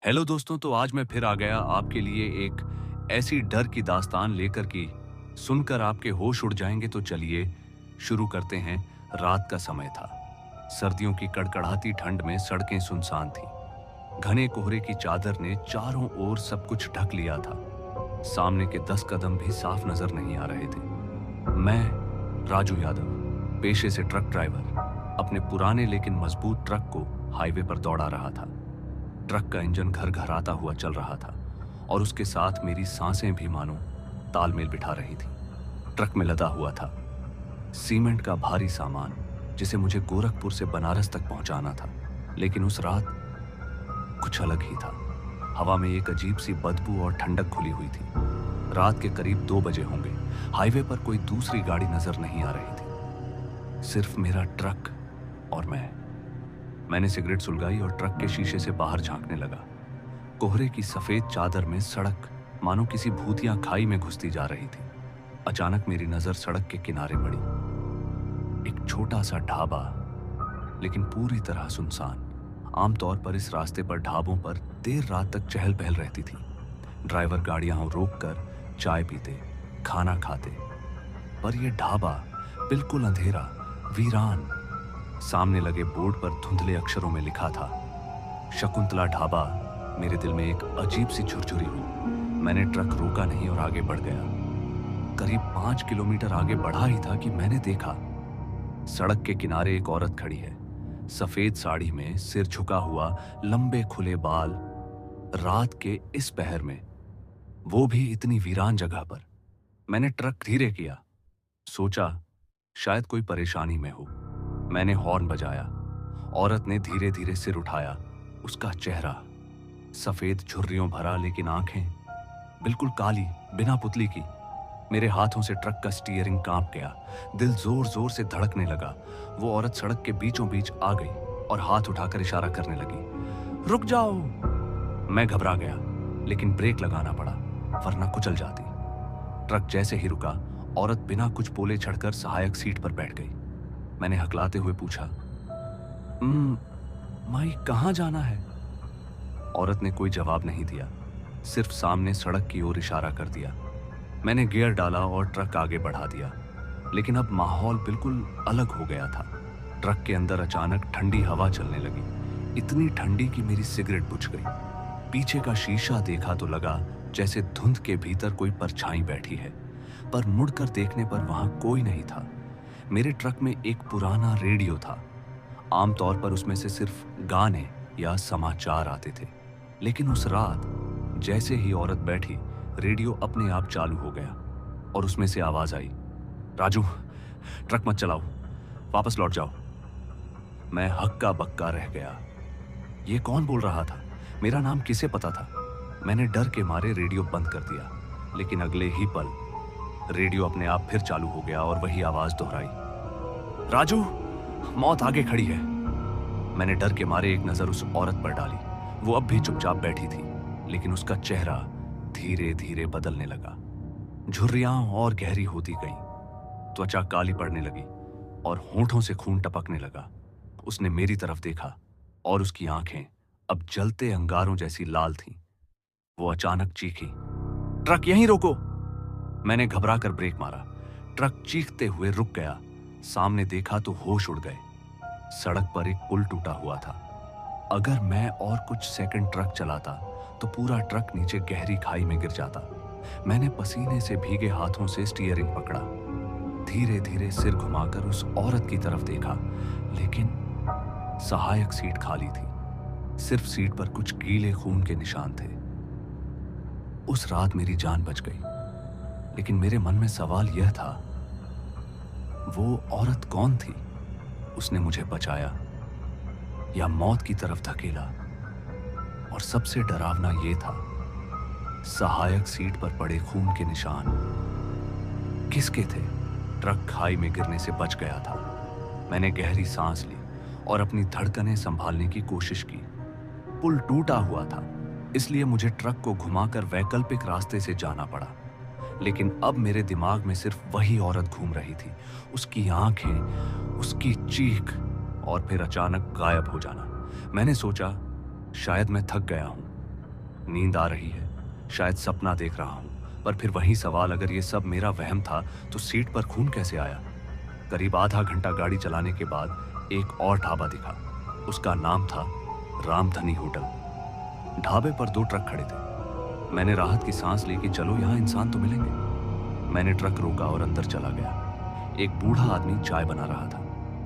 Hello दोस्तों, तो आज मैं फिर आ गया आपके लिए एक ऐसी डर की दास्तान लेकर कि सुनकर आपके होश उड़ जाएंगे। तो चलिए शुरू करते हैं। रात का समय था। सर्दियों की कड़कड़ाती ठंड में सड़कें सुनसान थीं। घने कोहरे की चादर ने चारों ओर सब कुछ ढक लिया था। सामने के 10 कदम भी साफ नजर नहीं आ रहे थे। मैं राजू यादव, पेशे से ट्रक ड्राइवर, अपने पुराने लेकिन मजबूत ट्रक को हाईवे पर दौड़ा रहा था। ट्रक का इंजन घर घराता हुआ चल रहा था और उसके साथ मेरी सांसें भी मानो तालमेल बिठा रही थी। ट्रक में लदा हुआ था सीमेंट का भारी सामान, जिसे मुझे गोरखपुर से बनारस तक पहुंचाना था। लेकिन उस रात कुछ अलग ही था। हवा में एक अजीब सी बदबू और ठंडक घुली हुई थी। रात के करीब 2 बजे होंगे। हाईवे पर कोई दूसरी गाड़ी नजर नहीं आ रही थी, सिर्फ मेरा ट्रक और मैंने सिगरेट सुलगाई और ट्रक के शीशे से बाहर झांकने लगा। कोहरे की सफेद चादर में सड़क मानो किसी भूतिया खाई में घुसती जा रही थी। अचानक मेरी नजर सड़क के किनारे पड़ी। एक छोटा सा ढाबा, लेकिन पूरी तरह सुनसान। आमतौर पर इस रास्ते पर ढाबों पर देर रात तक चहल पहल रहती थी। ड्राइवर गाड़ियां रोककर चाय पीते, खाना खाते। पर यह ढाबा बिल्कुल अंधेरा, वीरान। सामने लगे बोर्ड पर धुंधले अक्षरों में लिखा था शकुंतला ढाबा। मेरे दिल में एक अजीब सी झुरझुरी हुई। मैंने ट्रक रोका नहीं और आगे बढ़ गया। करीब 5 किलोमीटर आगे बढ़ा ही था कि मैंने देखा सड़क के किनारे एक औरत खड़ी है, सफेद साड़ी में, सिर झुका हुआ, लंबे खुले बाल। रात के इस पहर में, वो भी इतनी वीरान जगह पर। मैंने ट्रक धीरे किया, सोचा शायद कोई परेशानी में हो। मैंने हॉर्न बजाया। औरत ने धीरे धीरे सिर उठाया। उसका चेहरा सफेद झुर्रियों भरा, लेकिन आंखें बिल्कुल काली, बिना पुतली की। मेरे हाथों से ट्रक का स्टीयरिंग कांप गया। दिल जोर जोर से धड़कने लगा। वो औरत सड़क के बीचों बीच आ गई और हाथ उठाकर इशारा करने लगी, रुक जाओ। मैं घबरा गया, लेकिन ब्रेक लगाना पड़ा, वरना कुचल जाती। ट्रक जैसे ही रुका, औरत बिना कुछ बोले चढ़कर सहायक सीट पर बैठ गई। मैंने हकलाते हुए पूछा, माई कहाँ जाना है? औरत ने कोई जवाब नहीं दिया, सिर्फ सामने सड़क की ओर इशारा कर दिया। मैंने गियर डाला और ट्रक आगे बढ़ा दिया। लेकिन अब माहौल बिल्कुल अलग हो गया था। ट्रक के अंदर अचानक ठंडी हवा चलने लगी, इतनी ठंडी कि मेरी सिगरेट बुझ गई। पीछे का शीशा देखा तो लगा जैसे धुंध के भीतर कोई परछाई बैठी है, पर मुड़कर देखने पर वहां कोई नहीं था। मेरे ट्रक में एक पुराना रेडियो था। आमतौर पर उसमें से सिर्फ गाने या समाचार आते थे, लेकिन उस रात जैसे ही औरत बैठी, रेडियो अपने आप चालू हो गया और उसमें से आवाज आई, राजू, ट्रक मत चलाओ, वापस लौट जाओ। मैं हक्का बक्का रह गया। ये कौन बोल रहा था? मेरा नाम किसे पता था? मैंने डर के मारे रेडियो बंद कर दिया, लेकिन अगले ही पल रेडियो अपने आप फिर चालू हो गया और वही आवाज दोहराई, राजू, मौत आगे खड़ी है। मैंने डर के मारे एक नजर उस औरत पर डाली। वो अब भी चुपचाप बैठी थी, लेकिन उसका चेहरा धीरे धीरे बदलने लगा। झुर्रियां और गहरी होती गईं, त्वचा काली पड़ने लगी और होंठों से खून टपकने लगा। उसने मेरी तरफ देखा और उसकी आंखें अब जलते अंगारों जैसी लाल थीं। वो अचानक चीखी, ट्रक यहीं रोको। मैंने घबराकर ब्रेक मारा। ट्रक चीखते हुए रुक गया। सामने देखा तो होश उड़ गए। सड़क पर एक पुल टूटा हुआ था। अगर मैं और कुछ सेकंड ट्रक चलाता तो पूरा ट्रक नीचे गहरी खाई में गिर जाता। मैंने पसीने से भीगे हाथों से स्टीयरिंग पकड़ा। धीरे धीरे सिर घुमाकर उस औरत की तरफ देखा, लेकिन सहायक सीट खाली थी। सिर्फ सीट पर कुछ गीले खून के निशान थे। उस रात मेरी जान बच गई, लेकिन मेरे मन में सवाल यह था, वो औरत कौन थी? उसने मुझे बचाया या मौत की तरफ धकेला? और सबसे डरावना ये था, सहायक सीट पर पड़े खून के निशान किसके थे? ट्रक खाई में गिरने से बच गया था। मैंने गहरी सांस ली और अपनी धड़कनें संभालने की कोशिश की। पुल टूटा हुआ था, इसलिए मुझे ट्रक को घुमाकर वैकल्पिक रास्ते से जाना पड़ा। लेकिन अब मेरे दिमाग में सिर्फ वही औरत घूम रही थी, उसकी आंखें, उसकी चीख और फिर अचानक गायब हो जाना। मैंने सोचा शायद मैं थक गया हूं, नींद आ रही है, शायद सपना देख रहा हूं। पर फिर वही सवाल, अगर ये सब मेरा वहम था तो सीट पर खून कैसे आया? करीब आधा घंटा गाड़ी चलाने के बाद एक और ढाबा दिखा। उसका नाम था रामधनी होटल। ढाबे पर 2 ट्रक खड़े थे। मैंने राहत की सांस ली कि चलो यहां इंसान तो मिलेंगे। मैंने ट्रक रोका और अंदर चला गया। एक बूढ़ा आदमी चाय बना रहा था।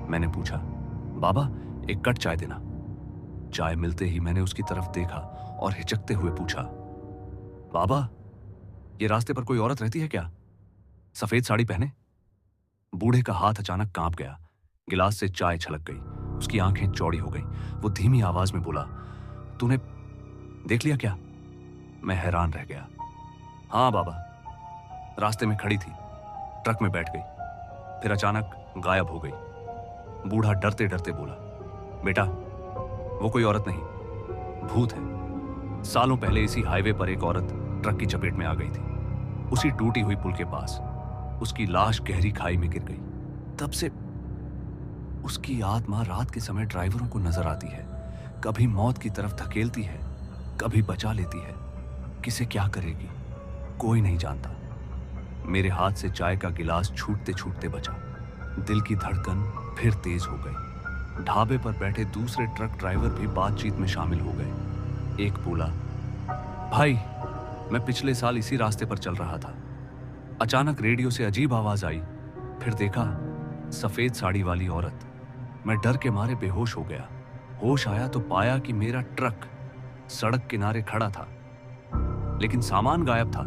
मैंने पूछा, बाबा एक कट चाय देना। चाय मिलते ही मैंने उसकी तरफ देखा और हिचकते हुए पूछा, बाबा ये रास्ते पर कोई औरत रहती है क्या, सफेद साड़ी पहने? बूढ़े का हाथ अचानक कांप गया। गिलास से चाय छलक गई। उसकी आंखें चौड़ी हो गईं। वो धीमी आवाज में बोला, तूने देख लिया क्या? मैं हैरान रह गया। हाँ बाबा, रास्ते में खड़ी थी, ट्रक में बैठ गई, फिर अचानक गायब हो गई। बूढ़ा डरते डरते बोला, बेटा वो कोई औरत नहीं, भूत है। सालों पहले इसी हाईवे पर एक औरत ट्रक की चपेट में आ गई थी, उसी टूटी हुई पुल के पास। उसकी लाश गहरी खाई में गिर गई। तब से उसकी आत्मा रात के समय ड्राइवरों को नजर आती है, कभी मौत की तरफ धकेलती है, कभी बचा लेती है। किसे क्या करेगी कोई नहीं जानता। मेरे हाथ से चाय का गिलास छूटते छूटते बचा। दिल की धड़कन फिर तेज हो गई। ढाबे पर बैठे दूसरे ट्रक ड्राइवर भी बातचीत में शामिल हो गए। एक बोला, भाई मैं पिछले साल इसी रास्ते पर चल रहा था, अचानक रेडियो से अजीब आवाज आई, फिर देखा सफेद साड़ी वाली औरत। मैं डर के मारे बेहोश हो गया। होश आया तो पाया कि मेरा ट्रक सड़क किनारे खड़ा था, लेकिन सामान गायब था।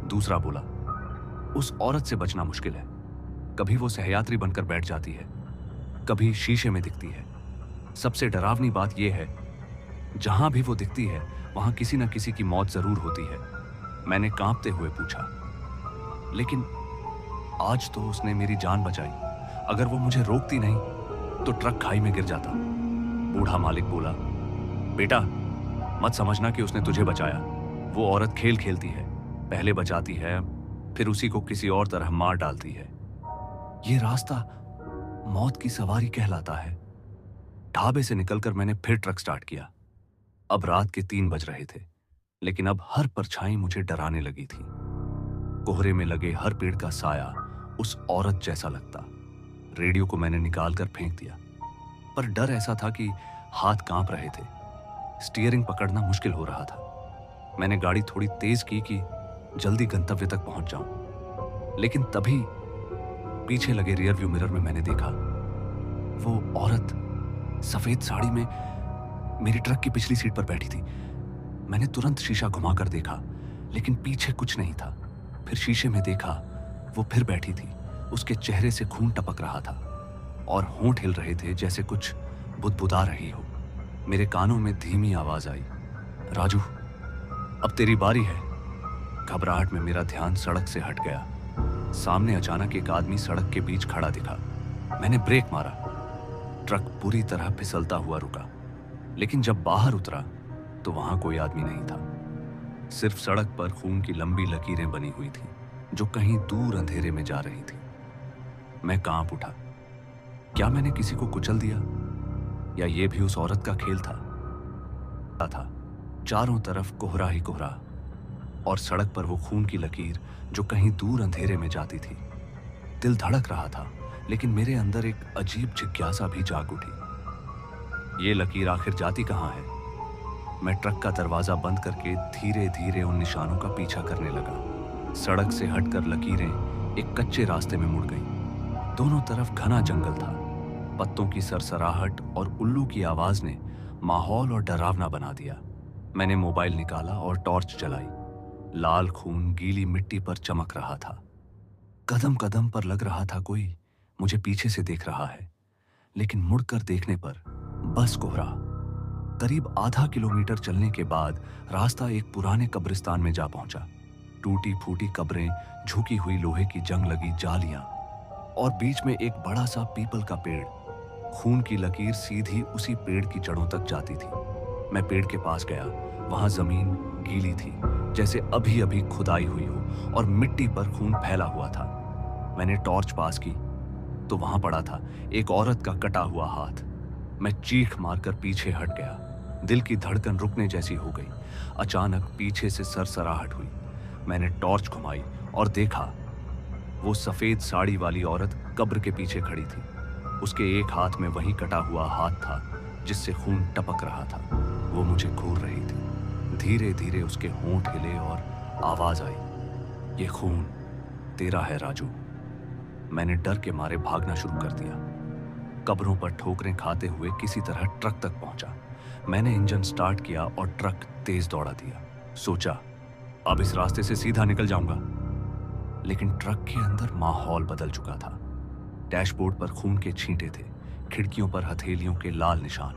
दूसरा बोला, उस औरत से बचना मुश्किल है। कभी वो सहयात्री बनकर बैठ जाती है, कभी शीशे में दिखती है। सबसे डरावनी बात यह है, जहां भी वो दिखती है वहां किसी न किसी की मौत जरूर होती है। मैंने कांपते हुए पूछा, लेकिन आज तो उसने मेरी जान बचाई। अगर वो मुझे रोकती नहीं तो ट्रक खाई में गिर जाता। बूढ़ा मालिक बोला, बेटा मत समझना कि उसने तुझे बचाया। वो औरत खेल खेलती है, पहले बचाती है, फिर उसी को किसी और तरह मार डालती है। ये रास्ता मौत की सवारी कहलाता है। ढाबे से निकलकर मैंने फिर ट्रक स्टार्ट किया। अब रात के 3 बज रहे थे, लेकिन अब हर परछाई मुझे डराने लगी थी। कोहरे में लगे हर पेड़ का साया उस औरत जैसा लगता। रेडियो को मैंने निकाल कर फेंक दिया, पर डर ऐसा था कि हाथ कांप रहे थे। स्टीयरिंग पकड़ना मुश्किल हो रहा था। मैंने गाड़ी थोड़ी तेज की कि जल्दी गंतव्य तक पहुंच जाऊं, लेकिन तभी पीछे लगे रियर व्यू मिरर में मैंने देखा वो औरत सफेद साड़ी में मेरी ट्रक की पिछली सीट पर बैठी थी। मैंने तुरंत शीशा घुमाकर देखा, लेकिन पीछे कुछ नहीं था। फिर शीशे में देखा, वो फिर बैठी थी। उसके चेहरे से खून टपक रहा था और होंठ हिल रहे थे जैसे कुछ बुदबुदा रही हो। मेरे कानों में धीमी आवाज आई, राजू अब तेरी बारी है। घबराहट में मेरा ध्यान सड़क से हट गया। सामने अचानक एक आदमी सड़क के बीच खड़ा दिखा। मैंने ब्रेक मारा। ट्रक पूरी तरह फिसलता हुआ रुका, लेकिन जब बाहर उतरा तो वहां कोई आदमी नहीं था। सिर्फ सड़क पर खून की लंबी लकीरें बनी हुई थी, जो कहीं दूर अंधेरे में जा रही थी। मैं कांप उठा। क्या मैंने किसी को कुचल दिया, या यह भी उस औरत का खेल था? चारों तरफ कोहरा ही कोहरा, और सड़क पर वो खून की लकीर जो कहीं दूर अंधेरे में जाती थी। दिल धड़क रहा था, लेकिन मेरे अंदर एक अजीब जिज्ञासा भी जाग उठी। ये लकीर आखिर जाती कहां है? मैं ट्रक का दरवाजा बंद करके धीरे धीरे उन निशानों का पीछा करने लगा। सड़क से हटकर लकीरें एक कच्चे रास्ते में मुड़ गईं। दोनों तरफ घना जंगल था। पत्तों की सरसराहट और उल्लू की आवाज ने माहौल और डरावना बना दिया। मैंने मोबाइल निकाला और टॉर्च जलाई। लाल खून गीली मिट्टी पर चमक रहा था। कदम कदम पर लग रहा था कोई मुझे पीछे से देख रहा है, लेकिन मुड़कर देखने पर बस कोहरा। करीब आधा किलोमीटर चलने के बाद रास्ता एक पुराने कब्रिस्तान में जा पहुंचा। टूटी फूटी कब्रें, झुकी हुई लोहे की जंग लगी जालियां, और बीच में एक बड़ा सा पीपल का पेड़। खून की लकीर सीधी उसी पेड़ की जड़ों तक जाती थी। मैं पेड़ के पास गया। वहां जमीन गीली थी, जैसे अभी अभी खुदाई हुई हो, और मिट्टी पर खून फैला हुआ था। मैंने टॉर्च पास की तो वहां पड़ा था एक औरत का कटा हुआ हाथ। मैं चीख मारकर पीछे हट गया। दिल की धड़कन रुकने जैसी हो गई। अचानक पीछे से सरसराहट हुई। मैंने टॉर्च घुमाई और देखा, वो सफेद साड़ी वाली औरत कब्र के पीछे खड़ी थी। उसके एक हाथ में वही कटा हुआ हाथ था जिससे खून टपक रहा था। वो मुझे घूर रही थी। धीरे धीरे उसके होंठ हिले और आवाज आई, ये खून तेरा है राजू। मैंने डर के मारे भागना शुरू कर दिया। कब्रों पर ठोकरें खाते हुए किसी तरह ट्रक तक पहुंचा। मैंने इंजन स्टार्ट किया और ट्रक तेज दौड़ा दिया। सोचा अब इस रास्ते से सीधा निकल जाऊंगा, लेकिन ट्रक के अंदर माहौल बदल चुका था। डैशबोर्ड पर खून के छींटे थे, खिड़कियों पर हथेलियों के लाल निशान,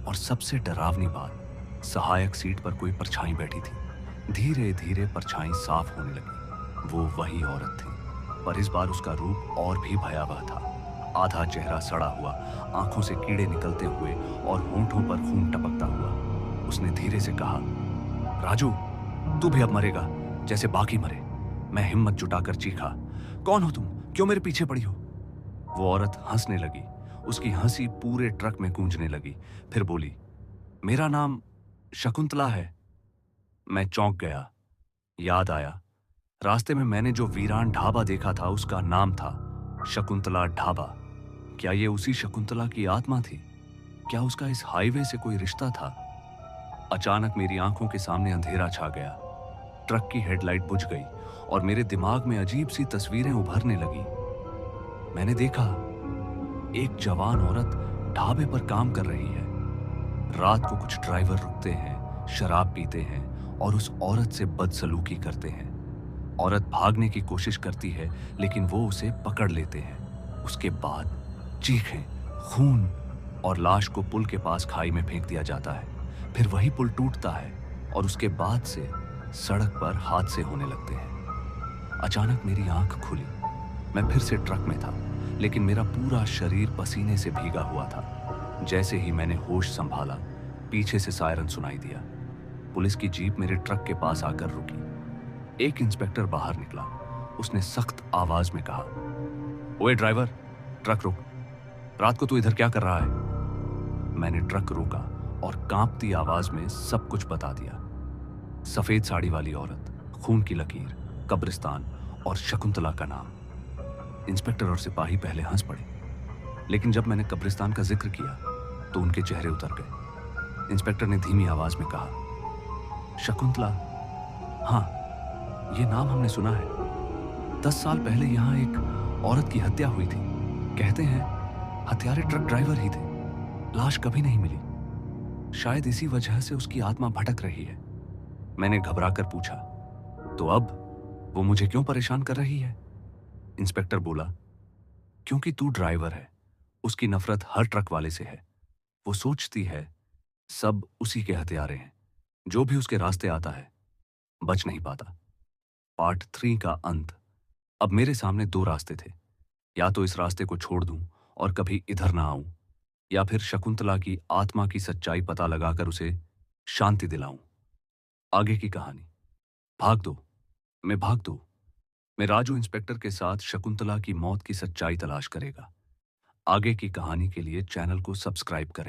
और सबसे डरावनी बात, सहायक सीट पर कोई परछाई बैठी थी। धीरे धीरे परछाई साफ होने लगी। वो वही औरत थी, पर इस बार उसका रूप और भी भयावह था। आधा चेहरा सड़ा हुआ, आंखों से कीड़े निकलते हुए और होंठों पर खून टपकता हुआ। उसने धीरे से कहा, राजू, तू भी अब मरेगा जैसे बाकी मरे। मैं हिम्मत जुटाकर चीखा, कौन हो तुम? क्यों मेरे पीछे पड़ी हो? वो औरत हंसने लगी। उसकी हंसी पूरे ट्रक में गूंजने लगी। फिर बोली, मेरा नाम शकुंतला है। मैं चौंक गया। याद आया, रास्ते में मैंने जो वीरान ढाबा देखा था उसका नाम था शकुंतला ढाबा। क्या ये उसी शकुंतला की आत्मा थी? क्या उसका इस हाईवे से कोई रिश्ता था? अचानक मेरी आंखों के सामने अंधेरा छा गया। ट्रक की हेडलाइट बुझ गई और मेरे दिमाग में अजीब सी तस्वीरें उभरने लगी। मैंने देखा, एक जवान औरत ढाबे पर काम कर रही है। रात को कुछ ड्राइवर रुकते हैं, शराब पीते हैं और उस औरत से बदसलूकी करते हैं। औरत भागने की कोशिश करती है, लेकिन वो उसे पकड़ लेते हैं। उसके बाद चीखें, खून और लाश को पुल के पास खाई में फेंक दिया जाता है। फिर वही पुल टूटता है और उसके बाद से सड़क पर हादसे होने लगते हैं। अचानक मेरी आंख खुली। मैं फिर से ट्रक में था, लेकिन मेरा पूरा शरीर पसीने से भीगा हुआ था। जैसे ही मैंने होश संभाला, पीछे से सायरन सुनाई दिया। पुलिस की जीप मेरे ट्रक के पास आकर रुकी। एक इंस्पेक्टर बाहर निकला। उसने सख्त आवाज में कहा, ओए ड्राइवर, ट्रक रोक। रात को तू इधर क्या कर रहा है? मैंने ट्रक रोका और कांपती आवाज में सब कुछ बता दिया। सफेद साड़ी वाली औरत, खून की लकीर, कब्रिस्तान और शकुंतला का नाम। इंस्पेक्टर और सिपाही पहले हंस पड़े, लेकिन जब मैंने कब्रिस्तान का जिक्र किया तो उनके चेहरे उतर गए। इंस्पेक्टर ने धीमी आवाज में कहा, शकुंतला, हाँ, ये नाम हमने सुना है। 10 साल पहले यहां एक औरत की हत्या हुई थी। कहते हैं हत्यारे ट्रक ड्राइवर ही थे। लाश कभी नहीं मिली। शायद इसी वजह से उसकी आत्मा भटक रही है। मैंने घबराकर पूछा, तो अब वो मुझे क्यों परेशान कर रही है? इंस्पेक्टर बोला, क्योंकि तू ड्राइवर है। उसकी नफरत हर ट्रक वाले से है। वो सोचती है सब उसी के हत्यारे हैं। जो भी उसके रास्ते आता है बच नहीं पाता। पार्ट 3 का अंत। अब मेरे सामने 2 रास्ते थे। या तो इस रास्ते को छोड़ दूं और कभी इधर ना आऊं, या फिर शकुंतला की आत्मा की सच्चाई पता लगाकर उसे शांति दिलाऊं। आगे की कहानी। भाग दो, मैं भाग दो। मैं राजू इंस्पेक्टर के साथ शकुंतला की मौत की सच्चाई तलाश करेगा। आगे की कहानी के लिए चैनल को सब्सक्राइब करें।